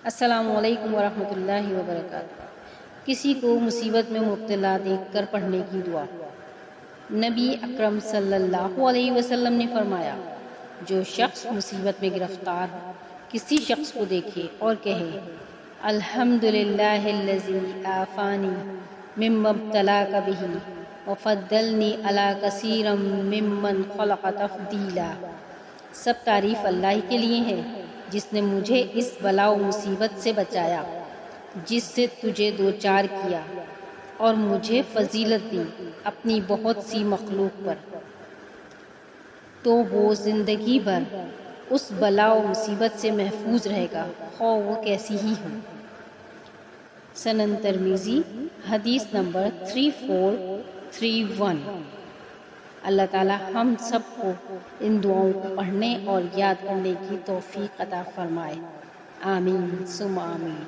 السلام علیکم ورحمۃ اللہ وبرکاتہ۔ کسی کو مصیبت میں مبتلا دیکھ کر پڑھنے کی دعا۔ نبی اکرم صلی اللہ علیہ وسلم نے فرمایا، جو شخص مصیبت میں گرفتار کسی شخص کو دیکھے اور کہے الحمدللہ الذی عافانی مما ابتلاک بہ وفضلنی علی کثیر ممن خلق تفضیلا، سب تعریف اللہ کے لیے ہے جس نے مجھے اس بلا و مصیبت سے بچایا جس سے تجھے دوچار کیا، اور مجھے فضیلت دی اپنی بہت سی مخلوق پر، تو وہ زندگی بھر اس بلا و مصیبت سے محفوظ رہے گا، خواہ وہ کیسی ہی ہو۔ سنن ترمذی حدیث نمبر 3431۔ اللہ تعالی ہم سب کو ان دعاؤں کو پڑھنے اور یاد کرنے کی توفیق عطا فرمائے، آمین ثم آمین۔